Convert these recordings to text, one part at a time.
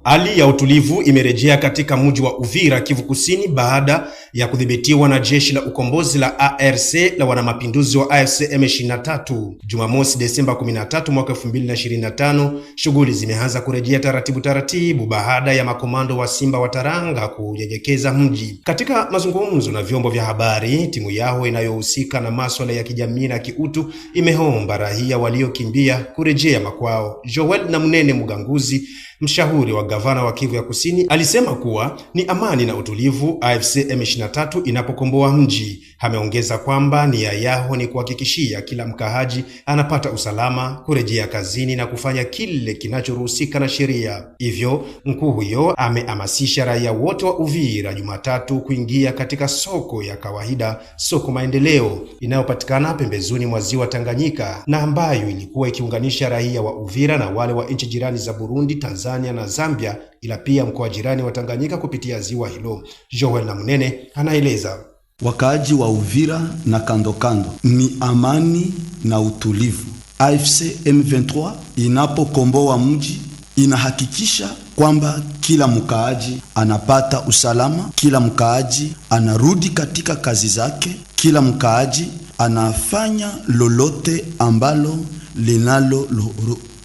Hali ya utulivu imerejea katika mji wa Uvira, Kivu Kusini, baada ya kudhibitiwa na jeshi la ukombozi la ARC la wanamapinduzi wa AFC M23. Jumamosi Desemba 13 mwaka 2025, shughuli zimeanza kurejea taratibu baada ya makomando wa Simba wa Taranga kunyekeza mji. Katika mazungumzo na vyombo vya habari, timu yao inayohusika na masuala ya kijamii na kiutu imeomba raia waliokimbia kurejea makwao. Joel Namunene Muganguzi, mshauri wa gavana wa Kivu ya Kusini, alisema kuwa ni amani na utulivu AFC M23 inapokomboa mji. Ameongeza kwamba nia yao ni kuhakikishia kila mkaaji anapata usalama, kurejea kazini na kufanya kile kinachoruhusika na sheria. Hivyo mkuu huyo amehamasisha raia wote wa Uvira Jumatatu kuingia katika soko ya kawaida, soko Maendeleo, inayopatikana pembezoni mwa ziwa Tanganyika na ambayo ilikuwa ikiunganisha raia wa Uvira na wale wa nchi jirani za Burundi, Tanzania na Zambia, ila pia mkoa jirani wa Tanganyika kupitia ziwa hilo. Joel Namunene anaeleza. Wakaaji wa Uvira na kando kando ni amani na utulivu. AFC M23 inapokomboa mji inahakikisha kwamba kila mkaaji anapata usalama, kila mkaaji anarudi katika kazi zake, kila mkaaji anafanya lolote ambalo linalo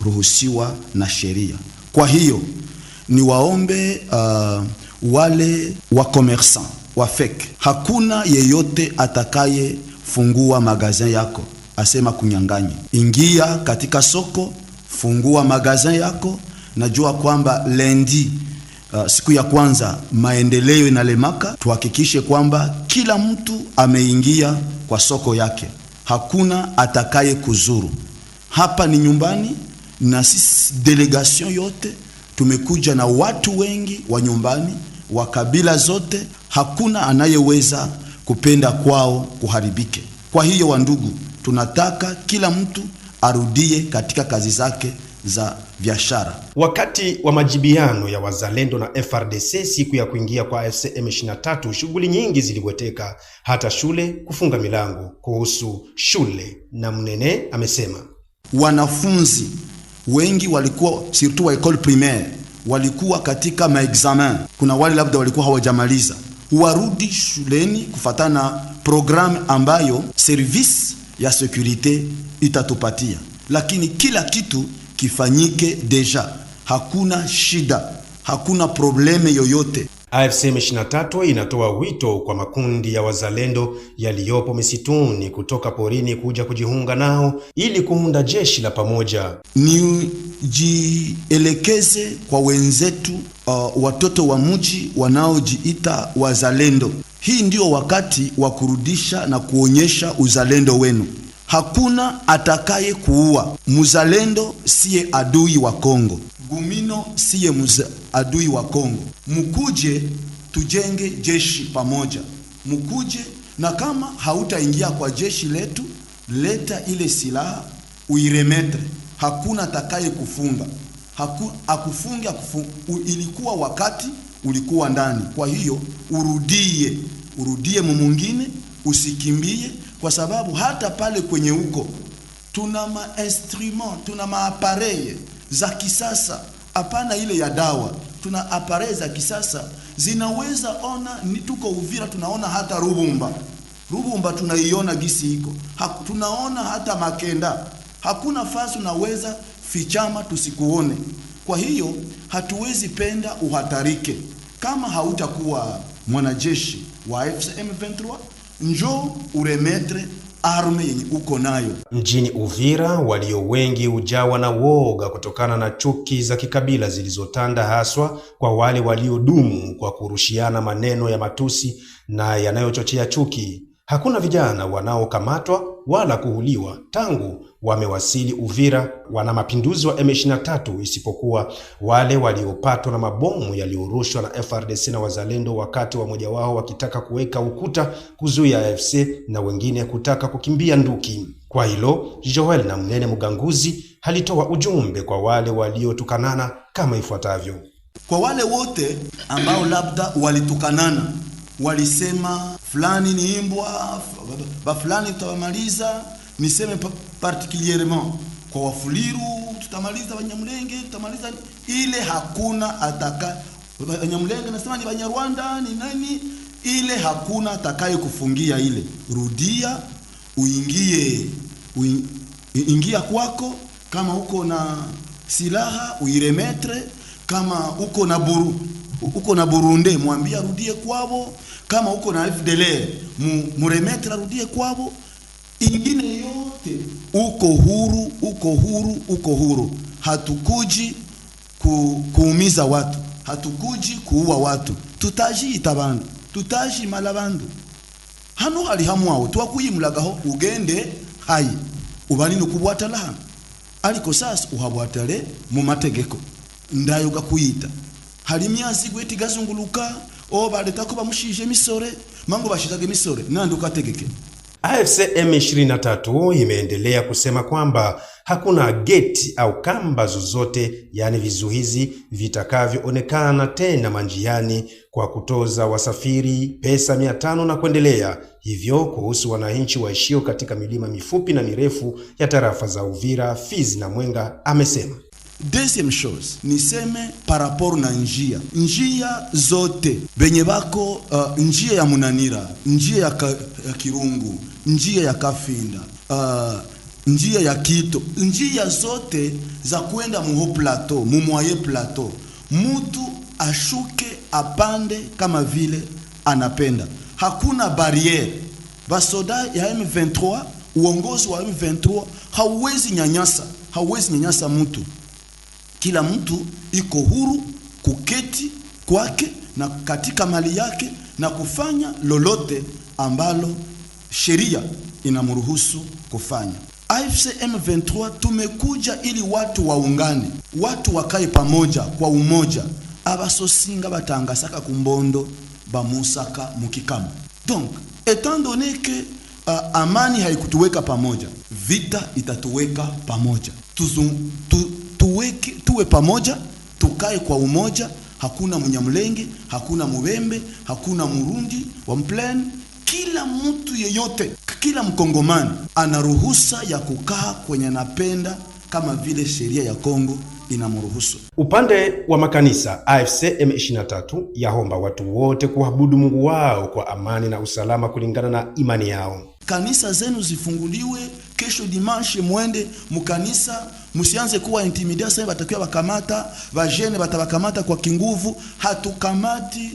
ruhusiwa na sheria. Kwa hiyo ni waombe wale wa commerçant wa fake, hakuna yeyote atakaye fungua magazin yako asema kunyang'anya. Ingia katika soko, fungua magazin yako. Najua kwamba lendi siku ya kwanza maendeleo inalemaka, tuhakikishe kwamba kila mtu ameingia kwa soko yake, hakuna atakaye kuzuru. Hapa ni nyumbani na sisi delegation yote tumekuja na watu wengi wa nyumbani wa kabila zote, hakuna anayeweza kupenda kwao kuharibike. Kwa hiyo wandugu, tunataka kila mtu arudie katika kazi zake za biashara. Wakati wa majibiano ya wazalendo na FRDC siku ya kuingia kwa AFC M23, shughuli nyingi ziligweteka, hata shule kufunga milango. Kuhusu shule, Namunene amesema wanafunzi wengi walikuwa surtout wa école primaire walikuwa katika maexamen. Kuna wale labda walikuwa hawajamaliza, warudi shuleni kufatana na programu ambayo service ya securite itatupatia, lakini kila kitu kifanyike deja, hakuna shida, hakuna probleme yoyote. AFC M23 inatoa wito kwa makundi ya wazalendo yaliyopo misituni kutoka porini kuja kujiunga nao ili kuunda jeshi la pamoja. Ni jielekeze kwa wenzetu watoto wa mji wanaojiita wazalendo. Hii ndio wakati wa kurudisha na kuonyesha uzalendo wenu. Hakuna atakaye kuua. Muzalendo siye adui wa Kongo. Gumino siye adui wa Kongo. Mukuje tujenge jeshi pamoja. Mukuje, na kama hautaingia kwa jeshi letu, leta ile silaha uiremetre. Hakuna atakaye kufunga. Akufunga ilikuwa wakati ulikuwa ndani. Kwa hiyo urudie mwingine, usikimbie, kwa sababu hata pale kwenye huko tuna ma-instrument, tuna ma-appareil za kisasa, hapana ile ya dawa. Tuna appareil za kisasa zinaweza ona, ni tuko Uvira tunaona hata Rubumba tunaiona gisi iko. Tunaona hata Makenda. Hakuna fasi unaweza fichama tusikuone. Kwa hiyo hatuwezi penda uhatarike. Kama hautakuwa mwanajeshi wa M23, njoo uremetre arme yenye uko nayo. Mjini Uvira, walio wengi hujawa na woga kutokana na chuki za kikabila zilizotanda, haswa kwa wale waliodumu kwa kurushiana maneno ya matusi na yanayochochea chuki. Hakuna vijana wanaokamatwa wala kuhuliwa tangu wamewasili Uvira wana mapinduzi wa M23, isipokuwa wale waliopatwa na mabomu yaliorushwa na FRDC na wazalendo, wakati wa moja wao wakitaka kuweka ukuta kuzuia AFC na wengine kutaka kukimbia nduki. Kwa hilo, Joel Namunene Muganguzi halitoa ujumbe kwa wale waliotukanana kama ifuatavyo. Kwa wale wote ambao labda walitukanana, walisema fulani ni imbwa, fulani tutawamaliza, niseme particulièrement kwa Wafuliru, tutamaliza Banyamulenge, tutamaliza ile. Hakuna ataka Banyamulenge nasema ni Banyarwanda ni nani, ile hakuna atakaye kufungia ile. Rudia ingia kwako, kama uko na silaha uiremetre, kama uko na Burundi mwambie rudie kwao, kama uko na FDLR muremetre rudie kwao. Ingine yote uko huru. Hatukuji kuumiza watu, hatukuji kuua watu. Tutaji itabandu, tutaji malabandu. Hano hali hamwao twakuyimulagaho ugende hayi ubani nukubwatala hano, ariko sasa uhabwatale mu mategeko ndayo gakuyita. Hari imyazi gweti gazunguluka baleta ko bamushije misore mango bashitage misore nanduka tegeke. AFC M23 imeendelea kusema kwamba hakuna geti au kamba zozote, yani vizuizi vitakavyoonekana tena manjiani kwa kutoza wasafiri pesa 500 na kuendelea. Hivyo kuhusu wananchi waishio katika milima mifupi na mirefu ya tarafa za Uvira, Fizi na Mwenga, amesema deuxième chose niseme par rapport na njia zote benye bako njia ya Munanira, njia ya Kirungu, njia ya Kafinda, njia ya Kito, njia zote za kwenda mu plateau, mu moyen plateau, mutu ashuke apande kama vile anapenda. Hakuna barriere. Basoda ya M23, uongozi wa M23 hauwezi nyanyasa mtu. Kila mtu iko huru kuketi kwake na katika mali yake na kufanya lolote ambalo sheria inamruhusu kufanya. AFC M23 tumekuja ili watu waungane, watu wakae pamoja kwa umoja. Abasosinga batangasaka kumbondo bamusaka mukikamu. Donc étant donné que amani haikutuweka pamoja, vita itatuweka pamoja. Tuwe pamoja, tukae kwa umoja. Hakuna Munyamulenge, hakuna Mubembe, hakuna Murundi wa Mplene. Kila mtu yeyote, kila Mkongomani ana ruhusa ya kukaa kwenye napenda kama vile sheria ya Kongo inamruhusu. Upande wa makanisa, AFC M23 yaomba watu wote kuabudu Mungu wao kwa amani na usalama kulingana na imani yao. Kanisa zenu zifunguliwe kesho dimanche, mwende mukanisa, musianze kuwa intimidia sasa batakiwa bakamata vajene, batabakamata kwa kinguvu. Hatukamati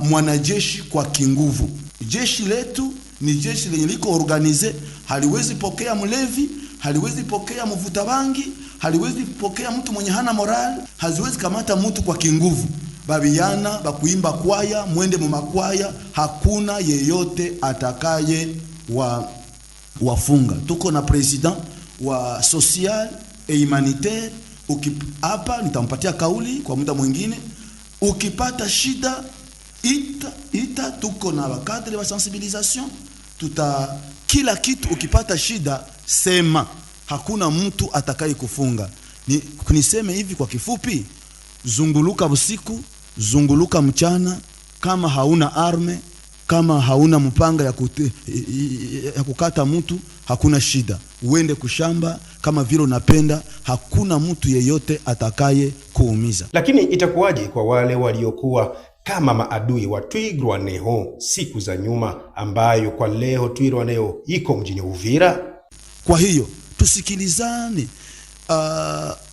mwanajeshi kwa kinguvu. Jeshi letu ni jeshi lenye liko organize, haliwezi pokea mlevi, haliwezi pokea mvuta bangi, haliwezi pokea mtu mwenye hana moral, haziwezi kamata mtu kwa kinguvu. Babiana bakuimba kwaya, mwende mu makwaya, hakuna yeyote atakaye wafunga. Tuko na president wa social et humanitaire, hapa nitampatia kauli kwa muda mwingine. Ukipata shida ita tuko na wakadre wa sensibilisation, kila kitu. Ukipata shida sema, hakuna mtu atakaye kufunga. Kuniseme hivi kwa kifupi, zunguluka usiku, zunguluka mchana, kama hauna arme, kama hauna mpanga ya kukata mtu, hakuna shida. Uende kushamba kama vile unapenda, hakuna mtu yeyote atakaye kuumiza. Lakini itakuwaje kwa wale waliokuwa kama maadui wa Twirwaneho siku za nyuma, ambayo kwa leo Twirwaneho iko mjini Uvira? Kwa hiyo tusikilizane,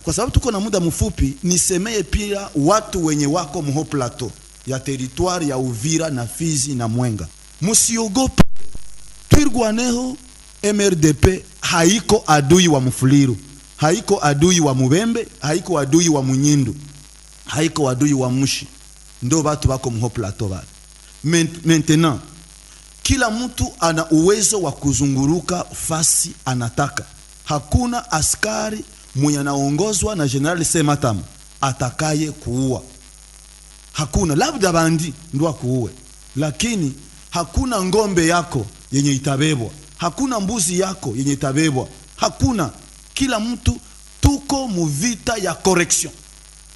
kwa sababu tuko na muda mfupi. Nisemee pia watu wenye wako mho plateau ya territoire ya Uvira na Fizi na Mwenga, musiogope. Twirwaneho MRDP haiko adui wa Mfuliru, haiko adui wa Mubembe, haiko adui wa Munyindu, haiko adui wa Mushi. Ndo watu wako mho plateau bale. Maintenant kila mtu ana uwezo wa kuzunguruka fasi anataka. Hakuna askari mwenye anaongozwa na General Sematam atakaye kuua. Hakuna, labda bandi ndo kuue, lakini hakuna ngombe yako yenye itabebwa, hakuna mbuzi yako yenye itabebwa, hakuna. Kila mtu tuko mu vita ya correction,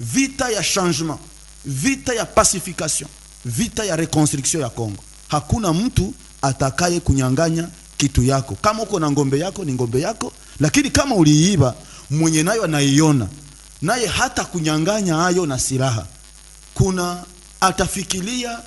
vita ya changement, vita ya pacification, vita ya reconstruction ya Kongo. Hakuna mtu atakaye kunyanganya kitu yako. Kama uko na ngombe yako ni ngombe yako, lakini kama uliiba mwenye nayo anaiona, naye hata kunyang'anya hayo na silaha. Kuna atafikiria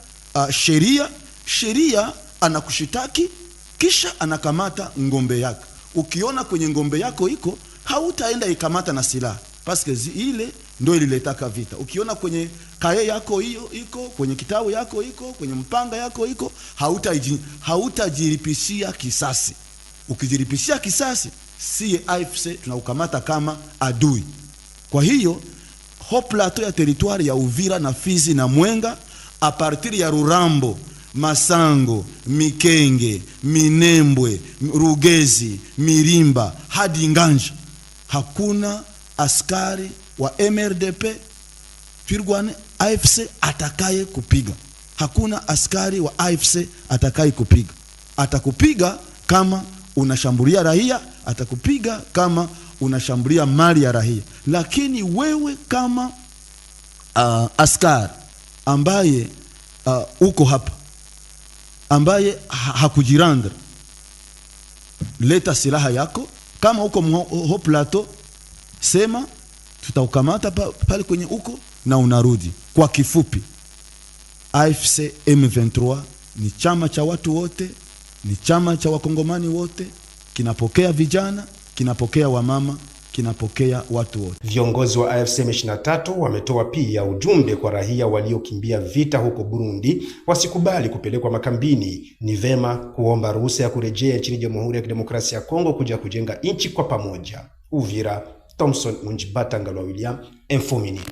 sheria anakushitaki, kisha anakamata ngombe yako. Ukiona kwenye ngombe yako iko, hautaenda ikamata na silaha, paske ile ndio ililetaka vita. Ukiona kwenye kaye yako hiyo iko, kwenye kitabu yako iko, kwenye mpanga yako iko, hautajiripishia kisasi. Ukijiripishia kisasi, si AFC tunaukamata kama adui. Kwa hiyo ho plateau ya territoire ya Uvira na Fizi na Mwenga, a partir ya Rurambo, Masango, Mikenge, Minembwe, Rugezi, Mirimba hadi Nganja, hakuna askari wa MRDP Twirwaneho AFC atakaye kupiga. Hakuna askari wa AFC atakaye kupiga. Atakupiga kama unashambulia raia, atakupiga kama unashambulia mali ya raia. Lakini wewe kama askari ambaye uko hapa, ambaye hakujirandra, leta silaha yako. Kama uko ho plateau, sema tutaukamata pale kwenye uko na unarudi. Kwa kifupi, AFC M23 ni chama cha watu wote, ni chama cha wakongomani wote, kinapokea vijana, kinapokea wamama, kinapokea watu wote. Viongozi wa AFC M23 wametoa pia ujumbe kwa raia waliokimbia vita huko Burundi wasikubali kupelekwa makambini. Ni vema kuomba ruhusa ya kurejea nchini Jamhuri ya Kidemokrasia ya Kongo kuja kujenga nchi kwa pamoja. Uvira, Thompson Munjibata Ngalwa William, Info Minute.